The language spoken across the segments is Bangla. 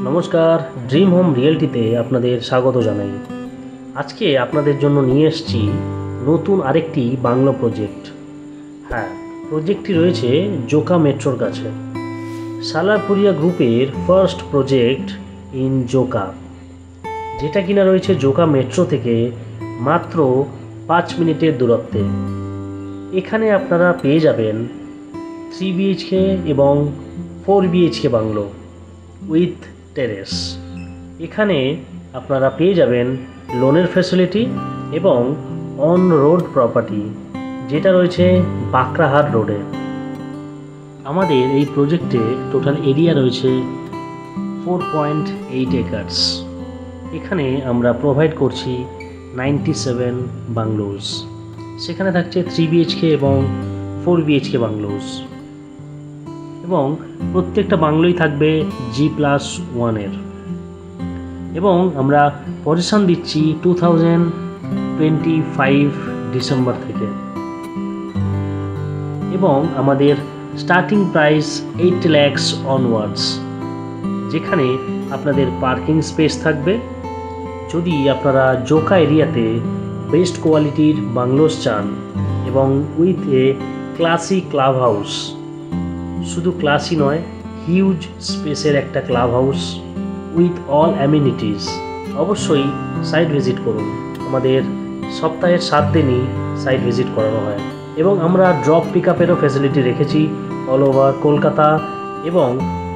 নমস্কার, ড্রিম হোম রিয়েলটিতে আপনাদের স্বাগত জানাই। আজকে আপনাদের জন্য নিয়ে এসেছি নতুন আরেকটি বাংলো প্রজেক্ট। হ্যাঁ, প্রজেক্টটি রয়েছে জোকা মেট্রোর কাছে। সালারপুরিয়া গ্রুপের ফার্স্ট প্রজেক্ট ইন জোকা, যেটা কিনা রয়েছে জোকা মেট্রো থেকে মাত্র 5 মিনিটের দূরত্বে। এখানে আপনারা পেয়ে যাবেন 3 বিএইচকে এবং 4 বিএইচকে বাংলো উইথ টেরেস। এখানে আপনারা পেয়ে যাবেন লোনের ফ্যাসিলিটি এবং অন রোড প্রপার্টি, যেটা রয়েছে বাঁকড়াহাট রোডে। আমাদের এই প্রজেক্টে টোটাল এরিয়া রয়েছে 4.8 একর্স। এখানে আমরা প্রোভাইড করছি 97 বাংলোস। সেখানে থাকছে 3 বিএইচকে এবং 4 বিএইচকে বাংলোস, এবং প্রত্যেকটা বাংলোই থাকবে G+1 এবং আমরা পজিশন দিচ্ছি 2025 ডিসেম্বর থেকে। এবং আমাদের স্টার্টিং প্রাইস 8 lakhs অনওয়ার্ডস, যেখানে আপনাদের পার্কিং স্পেস থাকবে। যদি আপনারা জোকা এরিয়াতে বেস্ট কোয়ালিটির বাংলোস চান এবং with a classy club house, শুধু ক্লাসই নয়, হিউজ স্পেসের একটা club house with all amenities, অবশ্যই সাইট ভিজিট করুন। আমাদের সপ্তাহের 7 দিনই সাইট ভিজিট করানো হয় এবং আমরা ড্রপ পিক আপেরও ফ্যাসিলিটি রেখেছি অল ওভার কলকাতা এবং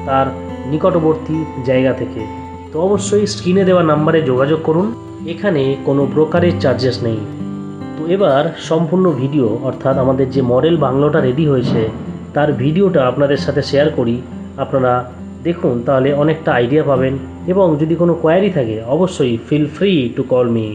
তার নিকটবর্তী জায়গা থেকে। তো অবশ্যই স্ক্রিনে দেওয়া নাম্বারে যোগাযোগ করুন। এখানে কোনো ব্রোকারেজ চার্জেস নেই। তো এবার সম্পূর্ণ ভিডিও, অর্থাৎ আমাদের যে মডেল বাংলোটা রেডি হয়েছে তার ভিডিওটা আপনাদের সাথে শেয়ার করি। আপনারা দেখুন, তাহলে অনেকটা আইডিয়া পাবেন, এবং যদি কোনো কোয়ারি থাকে অবশ্যই feel free to call me.